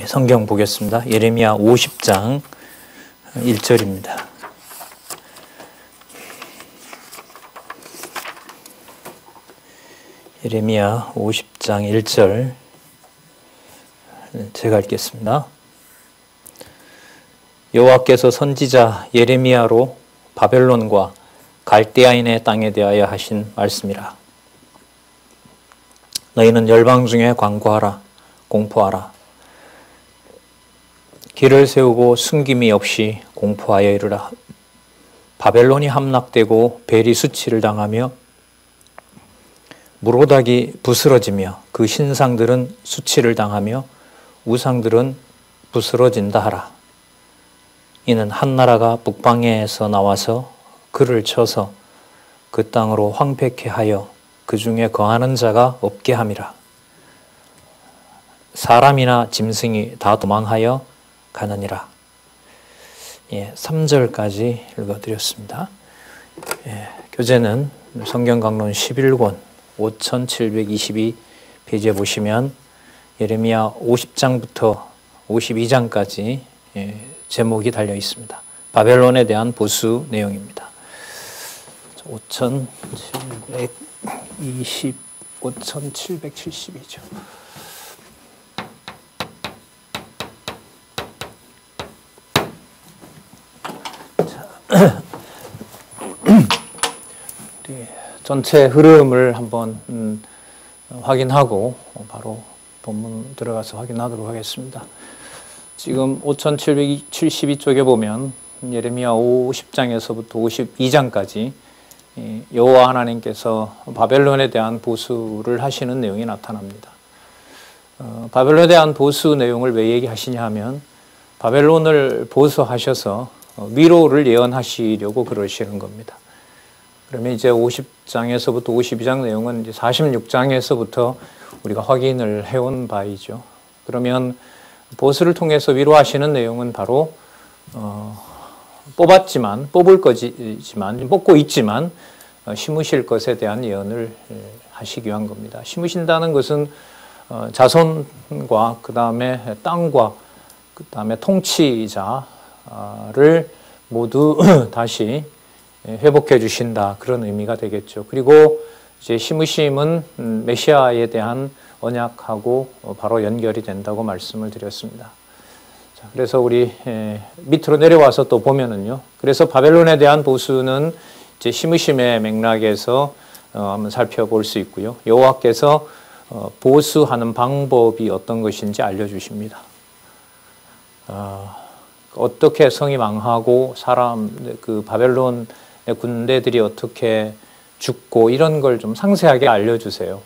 성경 보겠습니다. 예레미야 50장 1절입니다. 예레미야 50장 1절 제가 읽겠습니다. 여호와께서 선지자 예레미야로 바벨론과 갈대아인의 땅에 대하여 하신 말씀이라. 너희는 열방 중에 광고하라, 공포하라. 길을 세우고 숨김이 없이 공포하여 이르라. 바벨론이 함락되고 벨이 수치를 당하며 무로닥이 부스러지며 그 신상들은 수치를 당하며 우상들은 부스러진다 하라. 이는 한 나라가 북방에서 나와서 그를 쳐서 그 땅으로 황폐케 하여 그 중에 거하는 자가 없게 함이라. 사람이나 짐승이 다 도망하여 가느니라. 3절까지 읽어드렸습니다. 교재는 성경강론 11권 5722페이지에 보시면 예레미야 50장부터 52장까지 제목이 달려 있습니다. 바벨론에 대한 보수 내용입니다. 5772죠. 전체 흐름을 한번 확인하고 바로 본문 들어가서 확인하도록 하겠습니다. 지금 5772쪽에 보면 예레미야 50장에서부터 52장까지 여호와 하나님께서 바벨론에 대한 보수를 하시는 내용이 나타납니다. 바벨론에 대한 보수 내용을 왜 얘기하시냐 하면 바벨론을 보수하셔서 위로를 예언하시려고 그러시는 겁니다. 그러면 이제 50장에서부터 52장 내용은 이제 46장에서부터 우리가 확인을 해온 바이죠. 그러면 보수를 통해서 위로하시는 내용은 바로 뽑고 있지만 심으실 것에 대한 예언을 하시기 위한 겁니다. 심으신다는 것은 자손과 그 다음에 땅과 그 다음에 통치자를 모두 다시 회복해 주신다, 그런 의미가 되겠죠. 그리고 이제 심으심은 메시아에 대한 언약하고 바로 연결이 된다고 말씀을 드렸습니다. 자, 그래서 우리 밑으로 내려와서 또 보면은요. 그래서 바벨론에 대한 보수는 이제 심으심의 맥락에서 한번 살펴볼 수 있고요. 여호와께서 보수하는 방법이 어떤 것인지 알려주십니다. 어떻게 성이 망하고 그 바벨론의 군대들이 어떻게 죽고 이런 걸 좀 상세하게 알려주세요.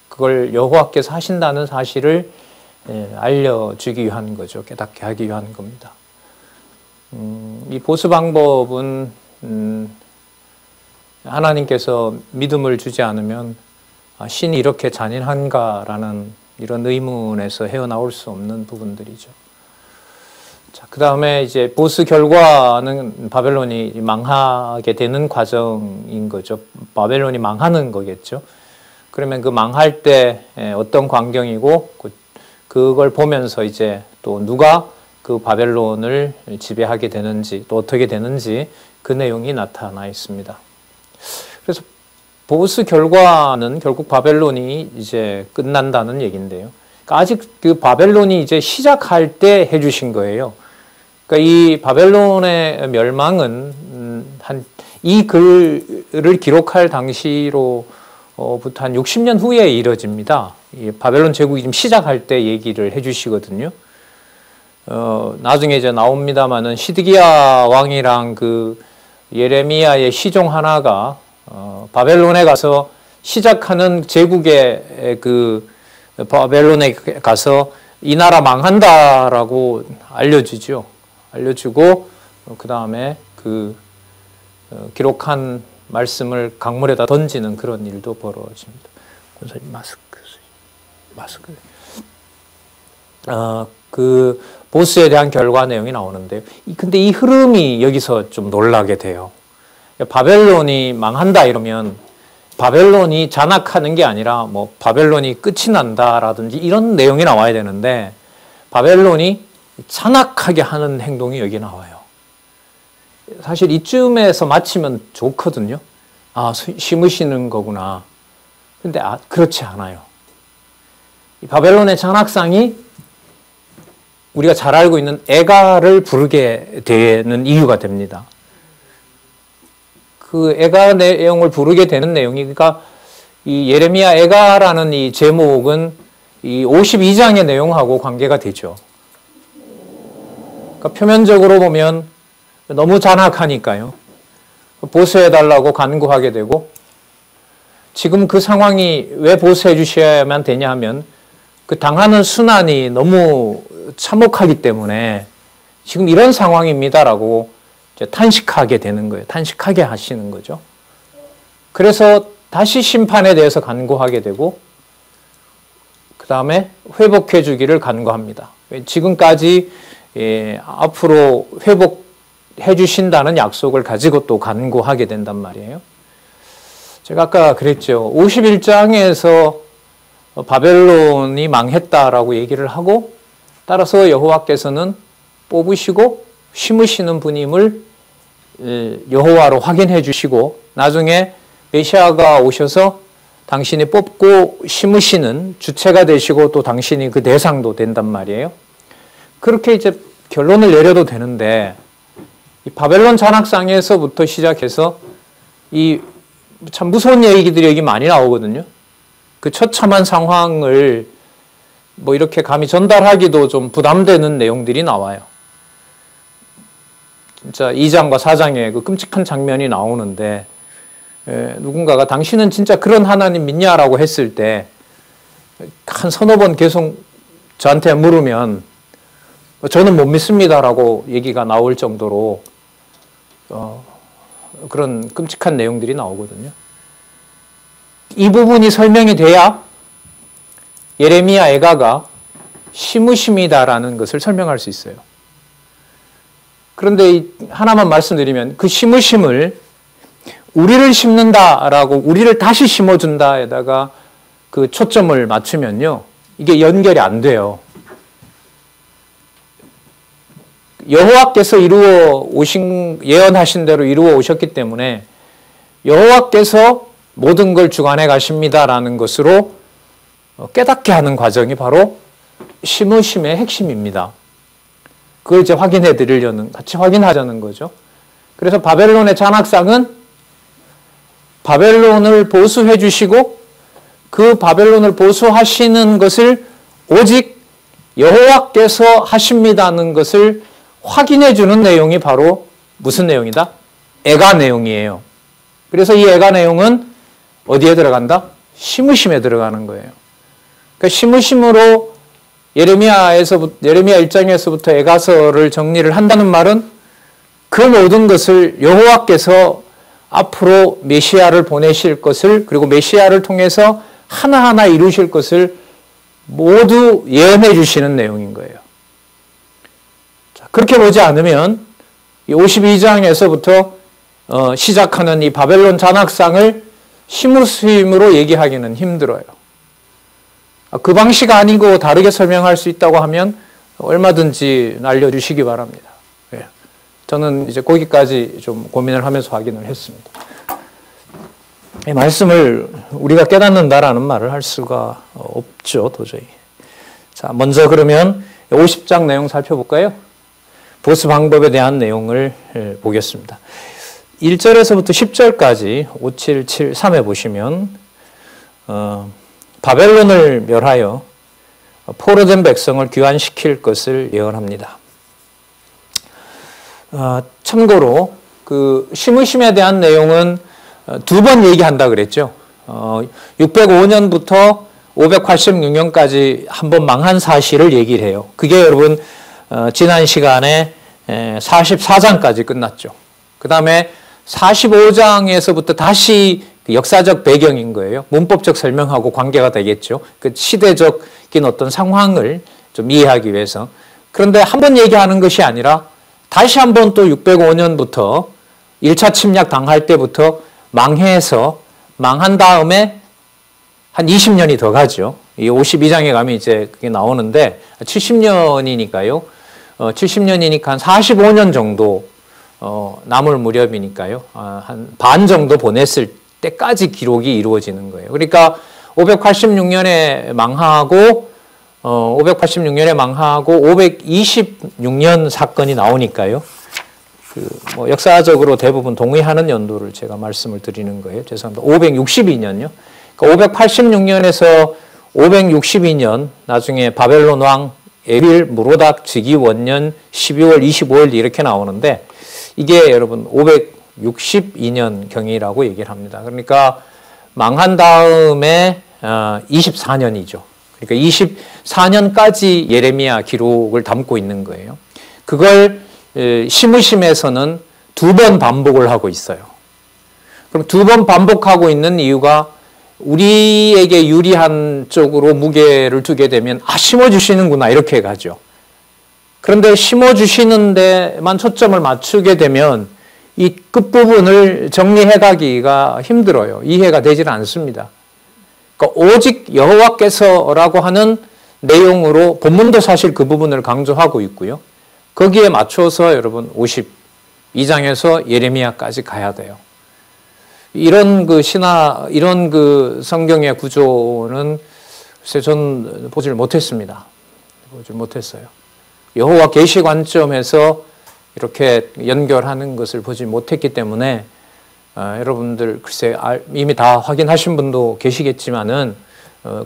그걸 여호와께서 하신다는 사실을 알려주기 위한 거죠. 깨닫게 하기 위한 겁니다. 이 보수 방법은 하나님께서 믿음을 주지 않으면 신이 이렇게 잔인한가라는 이런 의문에서 헤어나올 수 없는 부분들이죠. 자, 그 다음에 이제 보수 결과는 바벨론이 망하게 되는 과정인 거죠. 바벨론이 망하는 거겠죠. 그러면 그 망할 때 어떤 광경이고 그걸 보면서 이제 또 누가 그 바벨론을 지배하게 되는지 또 어떻게 되는지 그 내용이 나타나 있습니다. 그래서 보수 결과는 결국 바벨론이 이제 끝난다는 얘기인데요. 그러니까 아직 그 바벨론이 이제 시작할 때 해주신 거예요. 그러니까 이 바벨론의 멸망은 이 글을 기록할 당시로부터 한 60년 후에 이뤄집니다. 이 바벨론 제국이 지금 시작할 때 얘기를 해주시거든요. 나중에 이제 나옵니다만은 시드기야 왕이랑 그 예레미야의 시종 하나가 바벨론에 가서 시작하는 제국의 그 바벨론에 가서 이 나라 망한다라고 알려주고 그 다음에 그 기록한 말씀을 강물에다 던지는 그런 일도 벌어집니다. 권사님 마스크. 그 보스에 대한 결과 내용이 나오는데요. 근데 이 흐름이 여기서 좀 놀라게 돼요. 바벨론이 망한다 이러면 바벨론이 잔악하는 게 아니라 뭐 바벨론이 끝이 난다라든지 이런 내용이 나와야 되는데 바벨론이 잔악하게 하는 행동이 여기 나와요. 사실 이쯤에서 마치면 좋거든요. 아, 심으시는 거구나. 근데 그렇지 않아요. 이 바벨론의 잔악상이 우리가 잘 알고 있는 애가를 부르게 되는 이유가 됩니다. 그 애가 내용을 부르게 되는 내용이, 그러니까 이 예레미야 애가라는 이 제목은 이 52장의 내용하고 관계가 되죠. 그러니까 표면적으로 보면 너무 잔악하니까요. 보수해달라고 간구하게 되고, 지금 그 상황이 왜 보수해 주셔야만 되냐 하면 그 당하는 순환이 너무 참혹하기 때문에 지금 이런 상황입니다라고 이제 탄식하게 되는 거예요. 탄식하게 하시는 거죠. 그래서 다시 심판에 대해서 간구하게 되고, 그 다음에 회복해 주기를 간구합니다. 지금까지 앞으로 회복해 주신다는 약속을 가지고 또 간구하게 된단 말이에요. 제가 아까 그랬죠. 51장에서 바벨론이 망했다라고 얘기를 하고, 따라서 여호와께서는 뽑으시고 심으시는 분임을 여호와로 확인해 주시고, 나중에 메시아가 오셔서 당신이 뽑고 심으시는 주체가 되시고 또 당신이 그 대상도 된단 말이에요. 그렇게 이제 결론을 내려도 되는데, 이 바벨론 잔악상에서부터 시작해서 이 참 무서운 얘기들이 여기 많이 나오거든요. 그 처참한 상황을 뭐 이렇게 감히 전달하기도 좀 부담되는 내용들이 나와요. 진짜 2장과 4장에 그 끔찍한 장면이 나오는데, 누군가가 당신은 진짜 그런 하나님 믿냐라고 했을 때 한 서너 번 계속 저한테 물으면 저는 못 믿습니다라고 얘기가 나올 정도로 그런 끔찍한 내용들이 나오거든요. 이 부분이 설명이 돼야 예레미야 애가가 심으심이다라는 것을 설명할 수 있어요. 그런데 하나만 말씀드리면, 그 심으심을 우리를 심는다라고 우리를 다시 심어준다에다가 그 초점을 맞추면요, 이게 연결이 안 돼요. 여호와께서 이루어 오신, 예언하신 대로 이루어 오셨기 때문에 여호와께서 모든 걸 주관해 가십니다라는 것으로 깨닫게 하는 과정이 바로 심으심의 핵심입니다. 그걸 이제 확인해 드리려는, 같이 확인하자는 거죠. 그래서 바벨론의 잔악상은 바벨론을 보수해 주시고 그 바벨론을 보수하시는 것을 오직 여호와께서 하십니다는 것을 확인해 주는 내용이 바로 무슨 내용이다? 애가 내용이에요. 그래서 이 애가 내용은 어디에 들어간다? 심으심에 들어가는 거예요. 그러니까 심으심으로 예레미야 1장에서부터 애가서를 정리를 한다는 말은 그 모든 것을 여호와께서 앞으로 메시아를 보내실 것을, 그리고 메시아를 통해서 하나하나 이루실 것을 모두 예언해 주시는 내용인 거예요. 자, 그렇게 보지 않으면 이 52장에서부터 시작하는 이 바벨론 잔악상을 심으심으로 얘기하기는 힘들어요. 그 방식 아니고 다르게 설명할 수 있다고 하면 얼마든지 알려주시기 바랍니다. 저는 이제 거기까지 좀 고민을 하면서 확인을 했습니다. 이 말씀을 우리가 깨닫는다라는 말을 할 수가 없죠, 도저히. 자, 먼저 그러면 50장 내용 살펴볼까요? 보수 방법에 대한 내용을 보겠습니다. 1절에서부터 10절까지 5773에 보시면 바벨론을 멸하여 포로된 백성을 귀환시킬 것을 예언합니다. 참고로 그 심으심에 대한 내용은 두 번 얘기한다 그랬죠. 605년부터 586년까지 한 번 망한 사실을 얘기를 해요. 그게 여러분 지난 시간에 44장까지 끝났죠. 그 다음에 45장에서부터 다시 역사적 배경인 거예요. 문법적 설명하고 관계가 되겠죠. 그 시대적인 어떤 상황을 좀 이해하기 위해서. 그런데 한 번 얘기하는 것이 아니라 다시 한 번 또 605년부터 1차 침략 당할 때부터 망해서 망한 다음에 한 20년이 더 가죠. 이 52장에 가면 이제 그게 나오는데 70년이니까요. 70년이니까 한 45년 정도 남을 무렵이니까요. 한 반 정도 보냈을 때까지 기록이 이루어지는 거예요. 그러니까 586년에 망하고 526년 사건이 나오니까요. 뭐 역사적으로 대부분 동의하는 연도를 제가 말씀을 드리는 거예요. 죄송합니다. 562년요. 그러니까 586년에서 562년 나중에 바벨론 왕 에빌 무로닥 즉위 원년 12월 25일 이렇게 나오는데 이게 여러분 562년 경이라고 얘기를 합니다. 그러니까 망한 다음에 24년이죠. 그러니까 24년까지 예레미야 기록을 담고 있는 거예요. 그걸 시므심에서는 2번 반복을 하고 있어요. 그럼 2번 반복하고 있는 이유가 우리에게 유리한 쪽으로 무게를 두게 되면 심어주시는구나 이렇게 가죠. 그런데 심어주시는 데만 초점을 맞추게 되면 이 끝부분을 정리해 가기가 힘들어요. 이해가 되질 않습니다. 그러니까 오직 여호와께서라고 하는 내용으로 본문도 사실 그 부분을 강조하고 있고요. 거기에 맞춰서 여러분 52장에서 예레미야까지 가야 돼요. 이런 이런 성경의 구조는 글쎄 전 보질 못했습니다. 보질 못했어요. 여호와 계시 관점에서 이렇게 연결하는 것을 보지 못했기 때문에 여러분들 글쎄 이미 다 확인하신 분도 계시겠지만은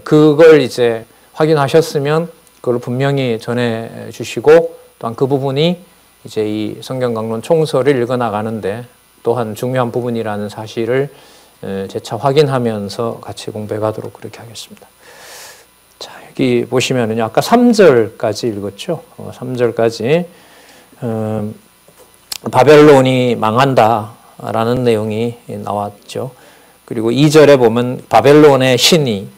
그걸 이제 확인하셨으면 그걸 분명히 전해 주시고 또한 그 부분이 이제 이 성경 강론 총서를 읽어 나가는데 또한 중요한 부분이라는 사실을 재차 확인하면서 같이 공부해 가도록 그렇게 하겠습니다. 자, 여기 보시면은요. 아까 3절까지 읽었죠. 3절까지 바벨론이 망한다라는 내용이 나왔죠. 그리고 2절에 보면 바벨론의 신이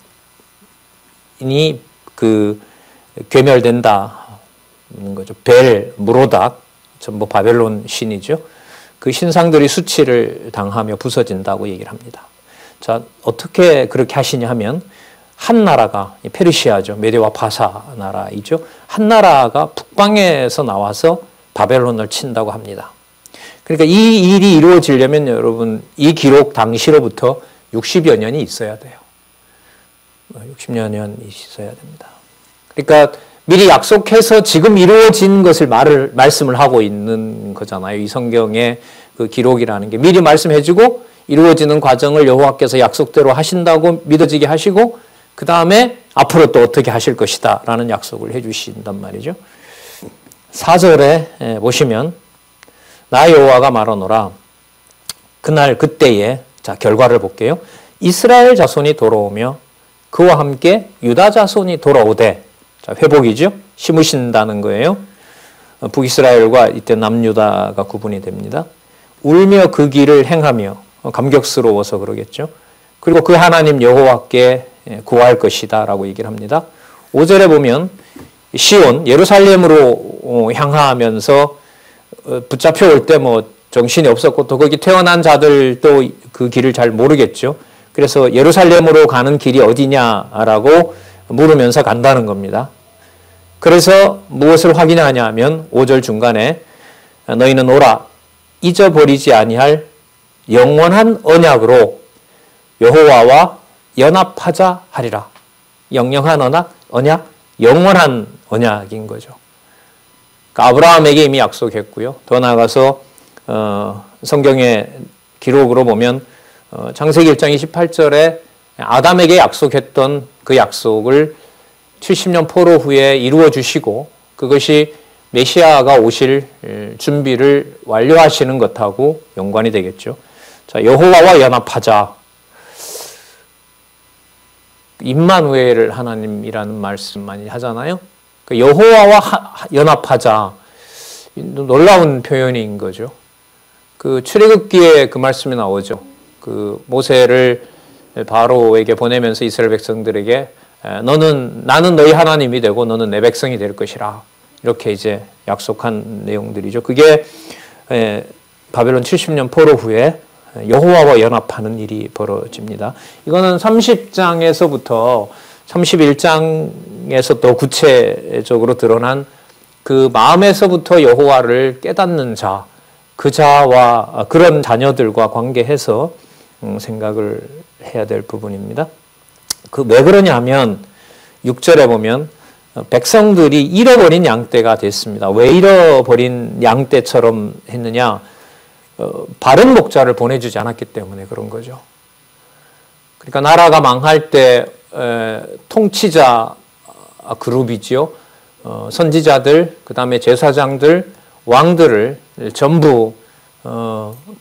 괴멸된다는 거죠. 벨, 무로닥 전부 바벨론 신이죠. 그 신상들이 수치를 당하며 부서진다고 얘기를 합니다. 자, 어떻게 그렇게 하시냐 하면 한 나라가 페르시아죠. 메데와 바사 나라이죠. 한 나라가 북방에서 나와서 바벨론을 친다고 합니다. 그러니까 이 일이 이루어지려면 여러분 이 기록 당시로부터 60여 년이 있어야 돼요. 60여 년이 있어야 됩니다. 그러니까 미리 약속해서 지금 이루어진 것을 말씀을 하고 있는 거잖아요. 이 성경의 그 기록이라는 게 미리 말씀해주고 이루어지는 과정을 여호와께서 약속대로 하신다고 믿어지게 하시고 그 다음에 앞으로 또 어떻게 하실 것이다 라는 약속을 해주신단 말이죠. 4절에 보시면 나 여호와가 말하노라 그날 그때에 자 결과를 볼게요. 이스라엘 자손이 돌아오며 그와 함께 유다 자손이 돌아오되 자, 회복이죠. 심으신다는 거예요. 북이스라엘과 이때 남유다가 구분이 됩니다. 울며 그 길을 행하며 감격스러워서 그러겠죠. 그리고 그 하나님 여호와께 구할 것이다 라고 얘기를 합니다. 5절에 보면 시온 예루살렘으로 향하면서 붙잡혀 올 때 뭐 정신이 없었고 또 거기 태어난 자들도 그 길을 잘 모르겠죠. 그래서 예루살렘으로 가는 길이 어디냐라고 물으면서 간다는 겁니다. 그래서 무엇을 확인하냐 하면 5절 중간에 너희는 오라 잊어버리지 아니할 영원한 언약으로 여호와와 연합하자 하리라. 영영한 언약, 영원한 언약인 거죠. 그러니까 아브라함에게 이미 약속했고요. 더 나아가서 성경의 기록으로 보면 창세기 1장 28절에 아담에게 약속했던 그 약속을 70년 포로 후에 이루어 주시고 그것이 메시아가 오실 준비를 완료하시는 것하고 연관이 되겠죠. 자, 여호와와 연합하자. 임마누엘을 하나님이라는 말씀 많이 하잖아요. 그 여호와와 연합하자. 놀라운 표현인 거죠. 그 출애굽기에 그 말씀이 나오죠. 그 모세를 바로에게 보내면서 이스라엘 백성들에게 나는 너희 하나님이 되고 너는 내 백성이 될 것이라. 이렇게 이제 약속한 내용들이죠. 그게 바벨론 70년 포로 후에 여호와와 연합하는 일이 벌어집니다. 이거는 30장에서부터 31장에서 더 구체적으로 드러난 그 마음에서부터 여호와를 깨닫는 자, 그 자와 그런 자녀들과 관계해서 생각을 해야 될 부분입니다. 왜 그러냐 하면 6절에 보면 백성들이 잃어버린 양떼가 됐습니다. 왜 잃어버린 양떼처럼 했느냐? 바른 목자를 보내주지 않았기 때문에 그런 거죠. 그러니까 나라가 망할 때 통치자 그룹이지요. 선지자들, 그 다음에 제사장들, 왕들을 전부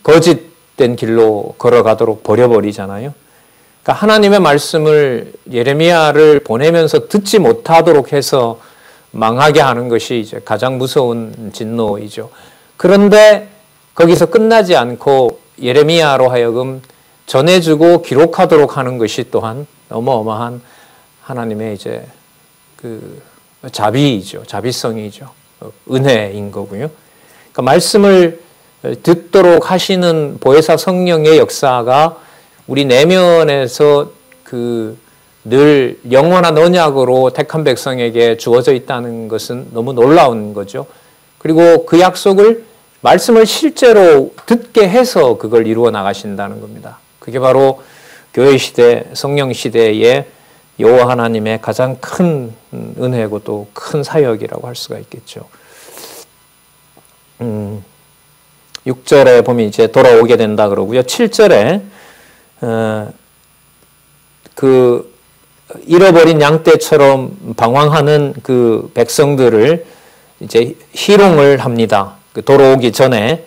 거짓된 길로 걸어가도록 버려버리잖아요. 그러니까 하나님의 말씀을 예레미야를 보내면서 듣지 못하도록 해서 망하게 하는 것이 이제 가장 무서운 진노이죠. 그런데 거기서 끝나지 않고 예레미야로 하여금 전해주고 기록하도록 하는 것이 또한 어마어마한 하나님의 이제 그 자비이죠. 자비성이죠. 은혜인 거고요. 그러니까 말씀을 듣도록 하시는 보혜사 성령의 역사가 우리 내면에서 늘 영원한 언약으로 택한 백성에게 주어져 있다는 것은 너무 놀라운 거죠. 그리고 그 약속을 말씀을 실제로 듣게 해서 그걸 이루어 나가신다는 겁니다. 그게 바로 교회 시대, 성령 시대의 여호와 하나님의 가장 큰 은혜고 또 큰 사역이라고 할 수가 있겠죠. 6절에 보면 이제 돌아오게 된다 그러고요. 7절에 그 잃어버린 양떼처럼 방황하는 그 백성들을 이제 희롱을 합니다. 돌아오기 전에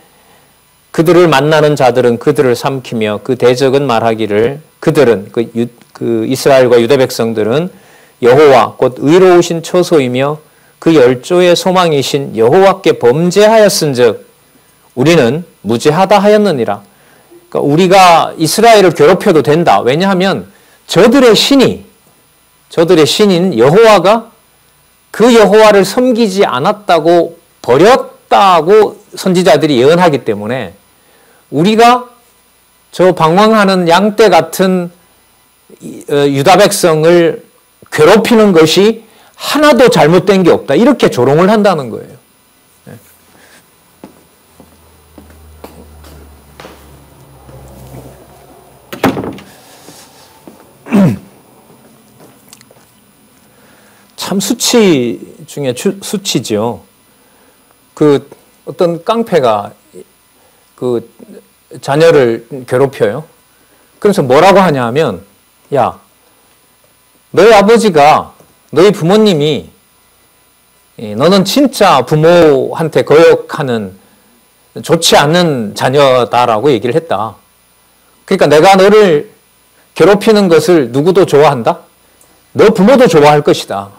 그들을 만나는 자들은 그들을 삼키며 그 대적은 말하기를 그들은 그 이스라엘과 유대 백성들은 여호와 곧 의로우신 처소이며 그 열조의 소망이신 여호와께 범죄하였은즉 우리는 무죄하다 하였느니라. 그러니까 우리가 이스라엘을 괴롭혀도 된다. 왜냐하면 저들의 신인 여호와가 그 여호와를 섬기지 않았다고 버렸다고 선지자들이 예언하기 때문에 우리가 저 방황하는 양떼 같은 유다 백성을 괴롭히는 것이 하나도 잘못된 게 없다. 이렇게 조롱을 한다는 거예요. 참 수치 중에 수치죠. 어떤 깡패가 그 자녀를 괴롭혀요. 그래서 뭐라고 하냐 하면, 야, 너희 아버지가, 너희 부모님이 너는 진짜 부모한테 거역하는 좋지 않은 자녀다라고 얘기를 했다. 그러니까 내가 너를 괴롭히는 것을 누구도 좋아한다? 너 부모도 좋아할 것이다.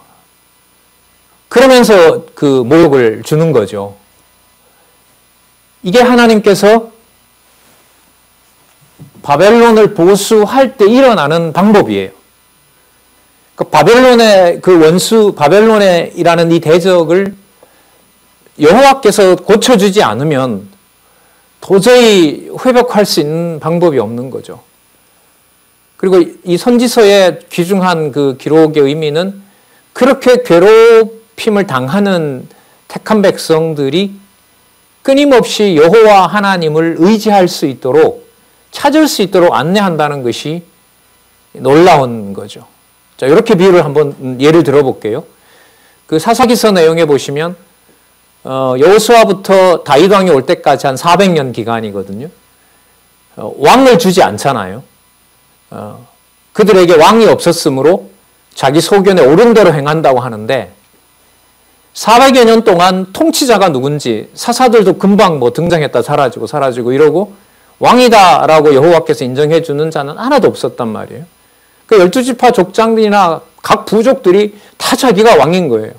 그러면서 그 모욕을 주는 거죠. 이게 하나님께서 바벨론을 보수할 때 일어나는 방법이에요. 바벨론의 그 원수, 바벨론이라는 이 대적을 여호와께서 고쳐주지 않으면 도저히 회복할 수 있는 방법이 없는 거죠. 그리고 이 선지서의 귀중한 그 기록의 의미는 그렇게 괴롭힘을 당하는 택한 백성들이 끊임없이 여호와 하나님을 의지할 수 있도록 찾을 수 있도록 안내한다는 것이 놀라운 거죠. 자, 이렇게 비유를 한번 예를 들어볼게요. 그 사사기서 내용에 보시면 여호수아부터 다윗 왕이 올 때까지 한 400년 기간이거든요. 왕을 주지 않잖아요. 그들에게 왕이 없었으므로 자기 소견에 옳은 대로 행한다고 하는데 400여 년 동안 통치자가 누군지 사사들도 금방 등장했다 사라지고 이러고 왕이다라고 여호와께서 인정해 주는 자는 하나도 없었단 말이에요. 그 12지파 족장들이나 각 부족들이 다 자기가 왕인 거예요.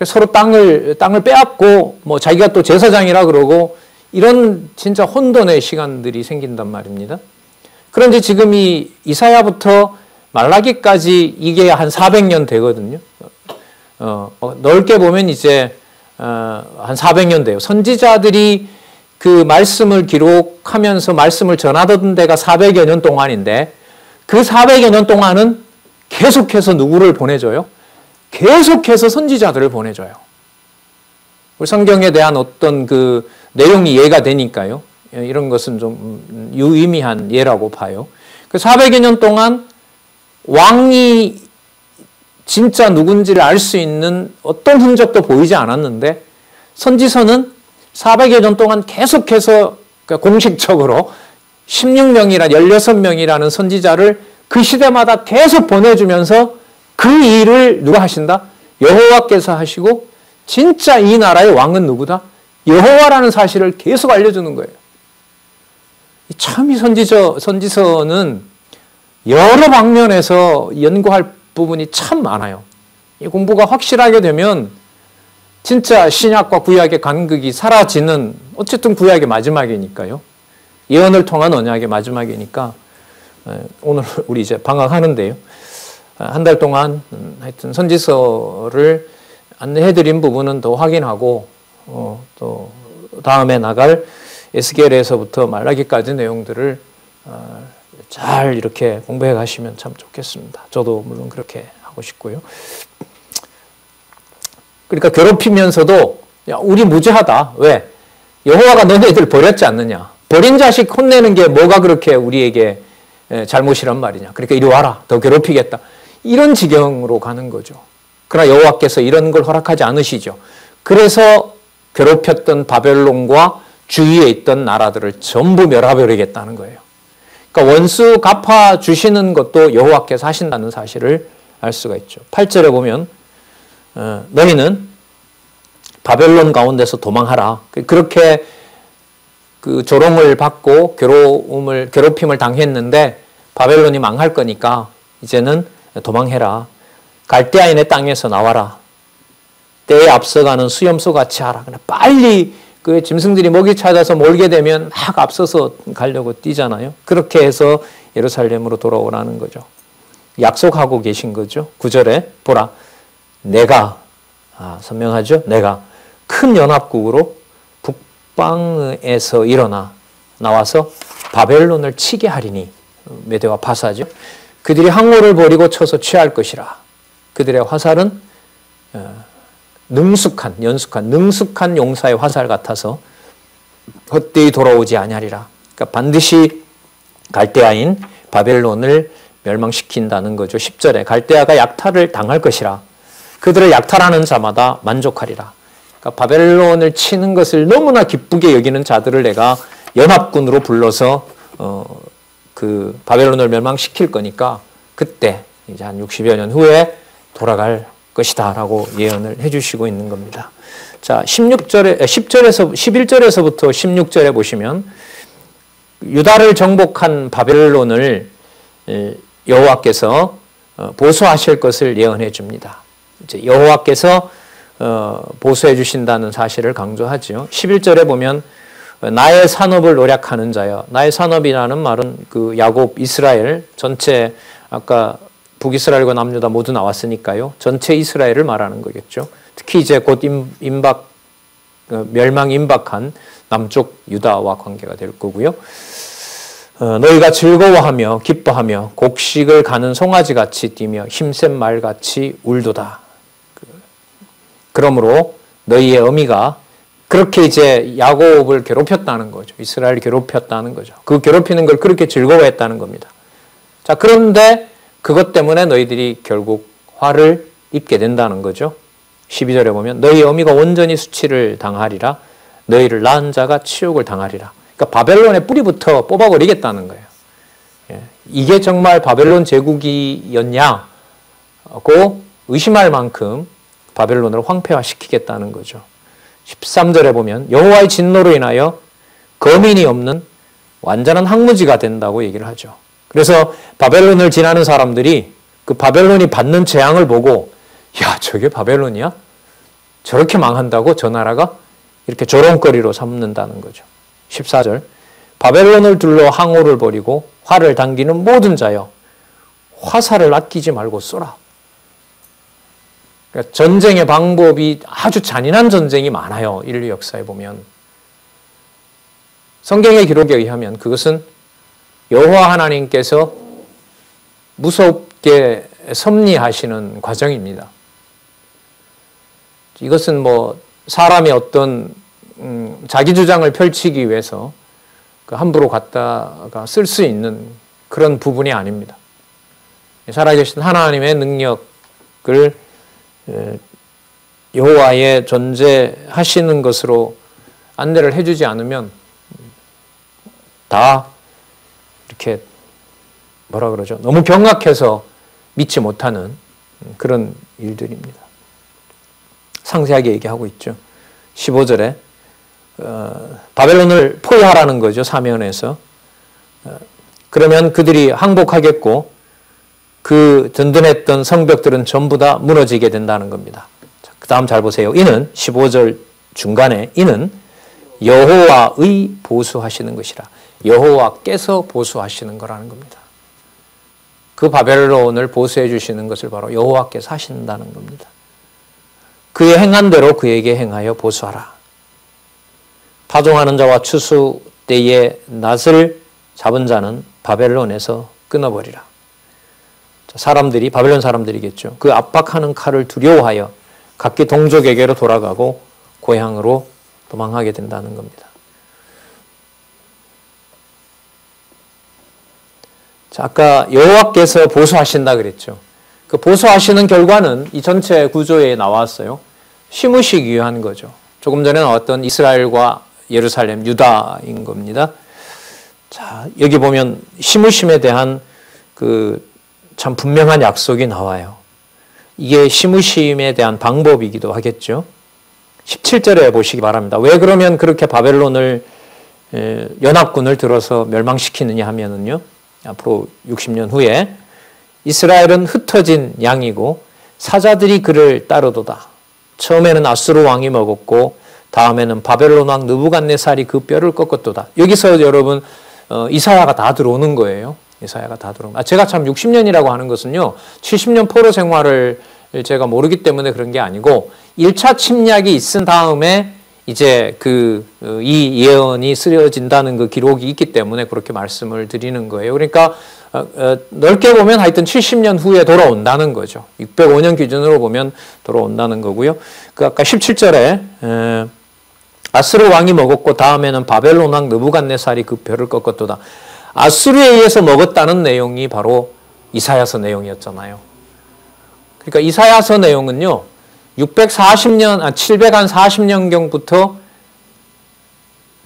서로 땅을 빼앗고 자기가 또 제사장이라 그러고 이런 진짜 혼돈의 시간들이 생긴단 말입니다. 그런데 지금 이 이사야부터 말라기까지 이게 한 400년 되거든요. 넓게 보면 이제 한 400년 돼요. 선지자들이 그 말씀을 기록하면서 말씀을 전하던 데가 400여 년 동안인데 그 400여 년 동안은 계속해서 누구를 보내줘요? 계속해서 선지자들을 보내줘요. 성경에 대한 어떤 그 내용이 이해가 되니까요. 이런 것은 좀 유의미한 예라고 봐요. 그 400여 년 동안 왕이 진짜 누군지를 알 수 있는 어떤 흔적도 보이지 않았는데 선지서는 400여 년 동안 계속해서 공식적으로 16명이라 16명이라는 선지자를 그 시대마다 계속 보내주면서 그 일을 누가 하신다? 여호와께서 하시고 진짜 이 나라의 왕은 누구다? 여호와라는 사실을 계속 알려주는 거예요. 참 이 선지서는 여러 방면에서 연구할 부분이 참 많아요. 이 공부가 확실하게 되면 진짜 신약과 구약의 간극이 사라지는 어쨌든 구약의 마지막이니까요. 예언을 통한 언약의 마지막이니까 오늘 우리 이제 방학하는데요. 한 달 동안 하여튼 선지서를 안내해드린 부분은 더 확인하고 또 다음에 나갈 에스겔에서부터 말라기까지 내용들을 잘 이렇게 공부해 가시면 참 좋겠습니다. 저도 물론 그렇게 하고 싶고요. 그러니까 괴롭히면서도 야, 우리 무죄하다. 왜? 여호와가 너네들 버렸지 않느냐. 버린 자식 혼내는 게 뭐가 그렇게 우리에게 잘못이란 말이냐. 그러니까 이리 와라. 더 괴롭히겠다. 이런 지경으로 가는 거죠. 그러나 여호와께서 이런 걸 허락하지 않으시죠. 그래서 괴롭혔던 바벨론과 주위에 있던 나라들을 전부 멸하버리겠다는 거예요. 그러니까 원수 갚아주시는 것도 여호와께서 하신다는 사실을 알 수가 있죠. 8절에 보면 너희는 바벨론 가운데서 도망하라. 그렇게 그 조롱을 받고 괴롭힘을 당했는데 바벨론이 망할 거니까 이제는 도망해라. 갈대아인의 땅에서 나와라. 때에 앞서가는 수염소 같이 하라. 빨리 그 짐승들이 먹이 찾아서 몰게 되면 막 앞서서 가려고 뛰잖아요. 그렇게 해서 예루살렘으로 돌아오라는 거죠. 약속하고 계신 거죠. 9절에 보라. 내가 선명하죠. 내가 큰 연합국으로 북방에서 일어나 나와서 바벨론을 치게 하리니 메대와 파사죠. 그들이 항모를 버리고 쳐서 취할 것이라. 그들의 화살은 능숙한 용사의 화살 같아서 헛되이 돌아오지 아니하리라. 그러니까 반드시 갈대아인 바벨론을 멸망시킨다는 거죠. 10절에 갈대아가 약탈을 당할 것이라. 그들을 약탈하는 자마다 만족하리라. 그러니까 바벨론을 치는 것을 너무나 기쁘게 여기는 자들을 내가 연합군으로 불러서 그 바벨론을 멸망시킬 거니까 그때 이제 한 60여 년 후에 돌아갈 것이다 라고 예언을 해주시고 있는 겁니다. 자, 11절에서부터 16절에 보시면 유다를 정복한 바벨론을 여호와께서 보수하실 것을 예언해 줍니다. 이제 여호와께서 보수해 주신다는 사실을 강조하죠. 11절에 보면 나의 산업을 노략하는 자여. 나의 산업이라는 말은 그 야곱 이스라엘 전체 아까 북이스라엘과 남유다 모두 나왔으니까요. 전체 이스라엘을 말하는 거겠죠. 특히 이제 곧 멸망 임박한 남쪽 유다와 관계가 될 거고요. 너희가 즐거워하며 기뻐하며 곡식을 가는 송아지같이 뛰며 힘센 말같이 울도다. 그러므로 너희의 어미가 그렇게 이제 야곱을 괴롭혔다는 거죠. 이스라엘을 괴롭혔다는 거죠. 그 괴롭히는 걸 그렇게 즐거워했다는 겁니다. 자, 그런데 그것 때문에 너희들이 결국 화를 입게 된다는 거죠. 12절에 보면 너희 어미가 온전히 수치를 당하리라. 너희를 낳은 자가 치욕을 당하리라. 그러니까 바벨론의 뿌리부터 뽑아버리겠다는 거예요. 이게 정말 바벨론 제국이었냐고 의심할 만큼 바벨론을 황폐화시키겠다는 거죠. 13절에 보면 여호와의 진노로 인하여 거민이 없는 완전한 황무지가 된다고 얘기를 하죠. 그래서 바벨론을 지나는 사람들이 그 바벨론이 받는 재앙을 보고 야, 저게 바벨론이야? 저렇게 망한다고 저 나라가? 이렇게 조롱거리로 삼는다는 거죠. 14절 바벨론을 둘러 항오를 벌이고 활을 당기는 모든 자여 화살을 아끼지 말고 쏘라. 그러니까 전쟁의 방법이 아주 잔인한 전쟁이 많아요. 인류 역사에 보면. 성경의 기록에 의하면 그것은 여호와 하나님께서 무섭게 섭리하시는 과정입니다. 이것은 뭐 사람이 어떤 자기 주장을 펼치기 위해서 함부로 갖다가 쓸 수 있는 그런 부분이 아닙니다. 살아계신 하나님의 능력을 여호와의 존재하시는 것으로 안내를 해주지 않으면 다 이렇게 뭐라 그러죠? 너무 경악해서 믿지 못하는 그런 일들입니다. 상세하게 얘기하고 있죠. 15절에 바벨론을 포위하라는 거죠. 사면에서. 그러면 그들이 항복하겠고 그 든든했던 성벽들은 전부 다 무너지게 된다는 겁니다. 그 다음 잘 보세요. 이는 15절 중간에 이는 여호와의 보수하시는 것이라. 여호와께서 보수하시는 거라는 겁니다. 그 바벨론을 보수해 주시는 것을 바로 여호와께서 하신다는 겁니다. 그의 행한 대로 그에게 행하여 보수하라. 파종하는 자와 추수 때에 낫을 잡은 자는 바벨론에서 끊어버리라. 사람들이 바벨론 사람들이겠죠. 그 압박하는 칼을 두려워하여 각기 동족에게로 돌아가고 고향으로 도망하게 된다는 겁니다. 자, 아까 여호와께서 보수하신다 그랬죠. 그 보수하시는 결과는 이 전체 구조에 나왔어요. 심으시기 위한 거죠. 조금 전에 나왔던 이스라엘과 예루살렘, 유다인 겁니다. 자, 여기 보면 심으심에 대한 그 참 분명한 약속이 나와요. 이게 심으심에 대한 방법이기도 하겠죠. 17절에 보시기 바랍니다. 왜 그러면 그렇게 바벨론을 연합군을 들어서 멸망시키느냐 하면은요. 앞으로 60년 후에 이스라엘은 흩어진 양이고 사자들이 그를 따르도다. 처음에는 아수르 왕이 먹었고 다음에는 바벨론 왕 느부갓네살이 그 뼈를 꺾었도다. 여기서 여러분 이사야가 다 들어오는 거예요. 이사야가 다 들어오는. 제가 참 60년이라고 하는 것은요. 70년 포로 생활을 제가 모르기 때문에 그런 게 아니고 1차 침략이 있은 다음에 이제 이 예언이 쓰여진다는 그 기록이 있기 때문에 그렇게 말씀을 드리는 거예요. 그러니까 넓게 보면 하여튼 70년 후에 돌아온다는 거죠. 605년 기준으로 보면 돌아온다는 거고요. 그 아까 17절에 아수르 왕이 먹었고 다음에는 바벨론 왕 느부갓네살이 그 뼈를 꺾었도다. 아수르에 의해서 먹었다는 내용이 바로 이사야서 내용이었잖아요. 그러니까 이사야서 내용은요. 740년경부터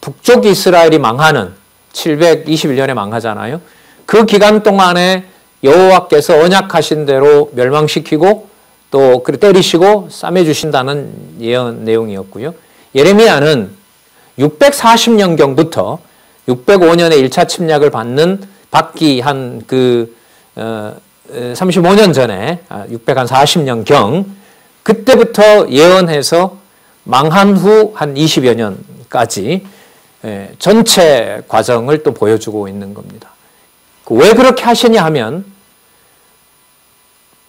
북쪽 이스라엘이 망하는 721년에 망하잖아요. 그 기간 동안에 여호와께서 언약하신 대로 멸망시키고 또 때리시고 싸매주신다는 예언 내용이었고요. 예레미야는 640년경부터 605년에 1차 침략을 받기 한 35년 전에 640년경 그때부터 예언해서 망한 후 한 20여 년까지 전체 과정을 또 보여주고 있는 겁니다. 왜 그렇게 하시냐 하면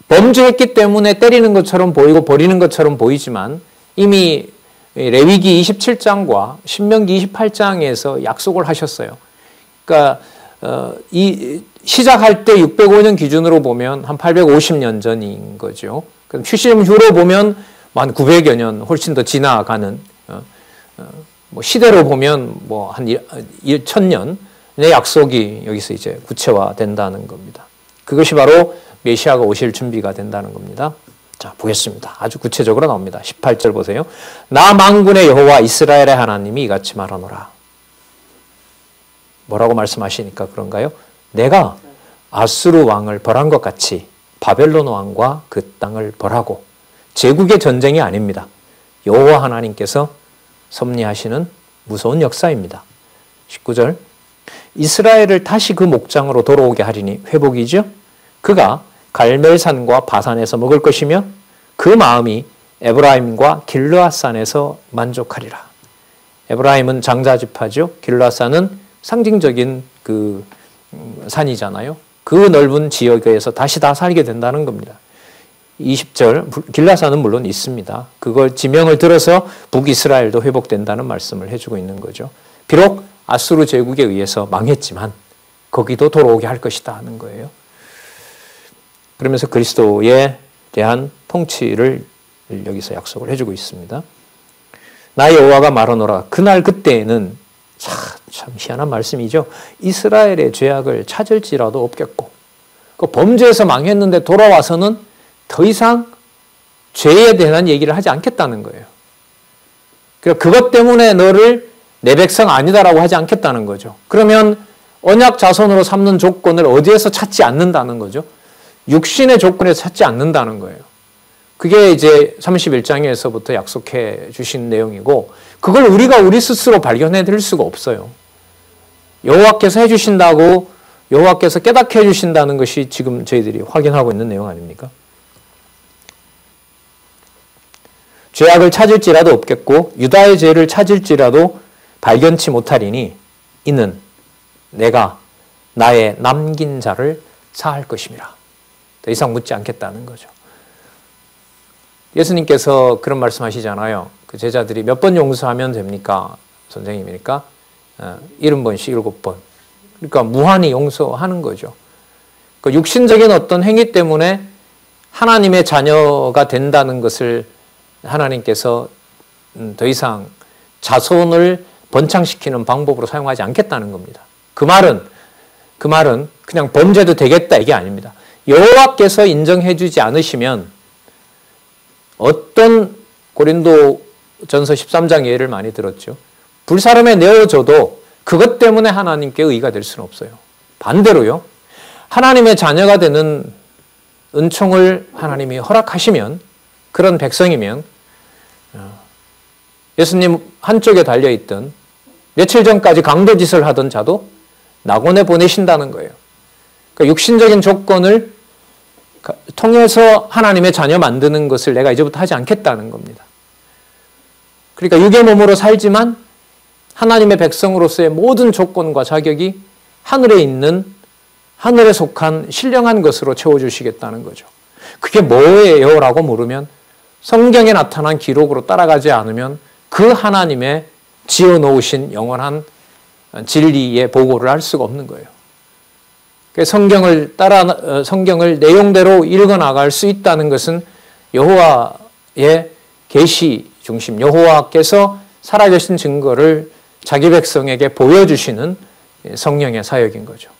범죄했기 때문에 때리는 것처럼 보이고 버리는 것처럼 보이지만 이미 레위기 27장과 신명기 28장에서 약속을 하셨어요. 그러니까 시작할 때 605년 기준으로 보면 한 850년 전인 거죠. 그럼 70년 후로 보면 한 900여 년 훨씬 더 지나가는 뭐 시대로 보면 뭐 한 1000년의 약속이 여기서 이제 구체화된다는 겁니다. 그것이 바로 메시아가 오실 준비가 된다는 겁니다. 자, 보겠습니다. 아주 구체적으로 나옵니다. 18절 보세요. 나 만군의 여호와 이스라엘의 하나님이 이같이 말하노라. 뭐라고 말씀하시니까 그런가요? 내가 아수르 왕을 벌한 것 같이 바벨론 왕과 그 땅을 벌하고 제국의 전쟁이 아닙니다. 여호와 하나님께서 섭리하시는 무서운 역사입니다. 19절 이스라엘을 다시 그 목장으로 돌아오게 하리니 회복이죠. 그가 갈멜산과 바산에서 먹을 것이며 그 마음이 에브라임과 길르앗산에서 만족하리라. 에브라임은 장자지파죠. 길르앗산은 상징적인 그 산이잖아요. 그 넓은 지역에서 다시 다 살게 된다는 겁니다. 20절 길르앗산은 물론 있습니다. 그걸 지명을 들어서 북이스라엘도 회복된다는 말씀을 해주고 있는 거죠. 비록 아수르 제국에 의해서 망했지만 거기도 돌아오게 할 것이다 하는 거예요. 그러면서 그리스도에 대한 통치를 여기서 약속을 해주고 있습니다. 나 여호와가 말하노라. 그날 그때에는 참 희한한 말씀이죠. 이스라엘의 죄악을 찾을지라도 없겠고 그 범죄에서 망했는데 돌아와서는 더 이상 죄에 대한 얘기를 하지 않겠다는 거예요. 그러니까 그것 때문에 너를 내 백성 아니다라고 하지 않겠다는 거죠. 그러면 언약 자손으로 삼는 조건을 어디에서 찾지 않는다는 거죠. 육신의 조건에서 찾지 않는다는 거예요. 그게 이제 31장에서부터 약속해 주신 내용이고 그걸 우리가 우리 스스로 발견해 드릴 수가 없어요. 여호와께서 해 주신다고 여호와께서 깨닫게 해 주신다는 것이 지금 저희들이 확인하고 있는 내용 아닙니까? 죄악을 찾을지라도 없겠고 유다의 죄를 찾을지라도 발견치 못하리니 이는 내가 나의 남긴 자를 사할 것임이라. 더 이상 묻지 않겠다는 거죠. 예수님께서 그런 말씀하시잖아요. 그 제자들이 몇 번 용서하면 됩니까? 선생님이니까 70번씩 7번. 그러니까 무한히 용서하는 거죠. 그 육신적인 어떤 행위 때문에 하나님의 자녀가 된다는 것을 하나님께서 더 이상 자손을 번창시키는 방법으로 사용하지 않겠다는 겁니다. 그 말은 그냥 범죄도 되겠다 이게 아닙니다. 여호와께서 인정해 주지 않으시면 어떤 고린도전서 13장 예를 많이 들었죠. 불사름에 내어줘도 그것 때문에 하나님께 의가 될 수는 없어요. 반대로요. 하나님의 자녀가 되는 은총을 하나님이 허락하시면 그런 백성이면 예수님 한쪽에 달려있던 며칠 전까지 강도짓을 하던 자도 낙원에 보내신다는 거예요. 그러니까 육신적인 조건을 통해서 하나님의 자녀 만드는 것을 내가 이제부터 하지 않겠다는 겁니다. 그러니까 육의 몸으로 살지만 하나님의 백성으로서의 모든 조건과 자격이 하늘에 속한 신령한 것으로 채워주시겠다는 거죠. 그게 뭐예요? 라고 물으면 성경에 나타난 기록으로 따라가지 않으면 그 하나님의 지어놓으신 영원한 진리의 보고를 할 수가 없는 거예요. 성경을 내용대로 읽어나갈 수 있다는 것은 여호와의 계시 중심, 여호와께서 살아계신 증거를 자기 백성에게 보여주시는 성령의 사역인 거죠.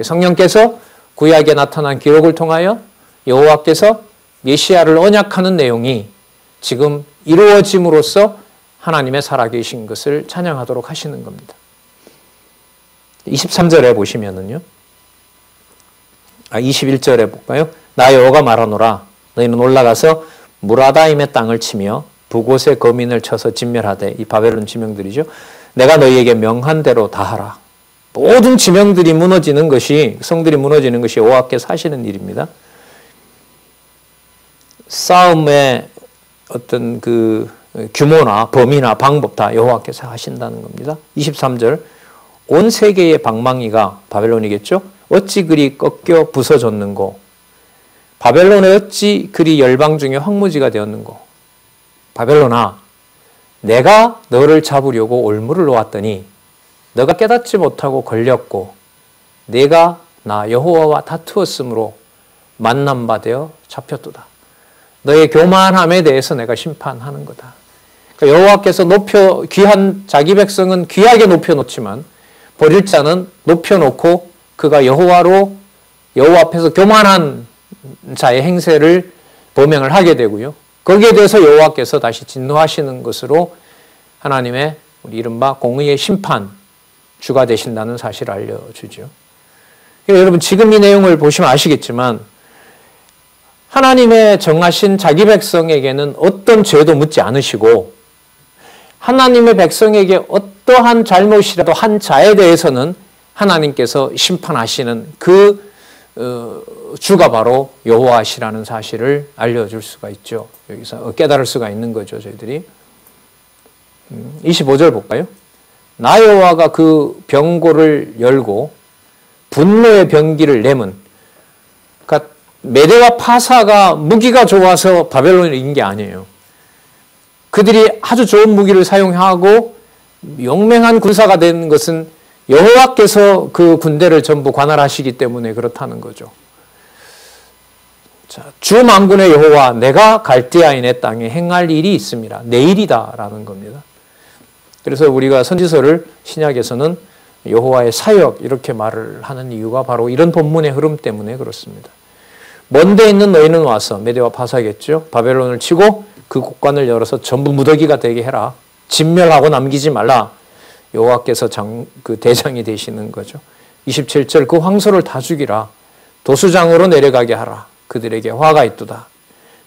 성령께서 구약에 나타난 기록을 통하여 여호와께서 메시아를 언약하는 내용이 지금 이루어짐으로써 하나님의 살아계신 것을 찬양하도록 하시는 겁니다. 23절에 보시면은요. 21절에 볼까요? 나 여호와가 말하노라. 너희는 올라가서 무라다임의 땅을 치며 북곳의 거민을 쳐서 진멸하되, 이 바벨론 지명들이죠. 내가 너희에게 명한 대로 다 하라. 모든 지명들이 무너지는 것이, 성들이 무너지는 것이 여호와께서 하시는 일입니다. 싸움의 어떤 그 규모나 범위나 방법 다 여호와께서 하신다는 겁니다. 23절 온 세계의 방망이가 바벨론이겠죠. 어찌 그리 꺾여 부서졌는고, 바벨론에 어찌 그리 열방 중에 황무지가 되었는고. 바벨론아, 내가 너를 잡으려고 올무를 놓았더니 너가 깨닫지 못하고 걸렸고, 내가 나 여호와와 다투었으므로 만난 바 되어 잡혔도다. 너의 교만함에 대해서 내가 심판하는 거다. 그러니까 여호와께서 귀한 자기 백성은 귀하게 높여놓지만 버릴 자는 높여놓고 그가 여호와 앞에서 교만한 자의 행세를 범행을 하게 되고요. 거기에 대해서 여호와께서 다시 진노하시는 것으로 하나님의 우리 이른바 공의의 심판 주가 되신다는 사실을 알려주죠. 그러니까 여러분 지금 이 내용을 보시면 아시겠지만 하나님의 정하신 자기 백성에게는 어떤 죄도 묻지 않으시고 하나님의 백성에게 어떠한 잘못이라도 한 자에 대해서는 하나님께서 심판하시는 그 주가 바로 여호와시라는 사실을 알려줄 수가 있죠. 여기서 깨달을 수가 있는 거죠, 저희들이. 25절 볼까요? 나 여호와가 그 병고를 열고 분노의 병기를 내면, 그러니까 메대와 파사가 무기가 좋아서 바벨론을 이긴 게 아니에요. 그들이 아주 좋은 무기를 사용하고 용맹한 군사가 된 것은 여호와께서 그 군대를 전부 관할하시기 때문에 그렇다는 거죠. 자, 주 만군의 여호와 내가 갈대아인의 땅에 행할 일이 있습니다. 내일이다라는 겁니다. 그래서 우리가 선지서를 신약에서는 여호와의 사역 이렇게 말을 하는 이유가 바로 이런 본문의 흐름 때문에 그렇습니다. 먼데 있는 너희는 와서 메대와 파사겠죠. 바벨론을 치고 그 곳간을 열어서 전부 무더기가 되게 해라. 진멸하고 남기지 말라. 여호와께서 그 대장이 되시는 거죠. 27절 그 황소를 다 죽이라. 도수장으로 내려가게 하라. 그들에게 화가 있도다.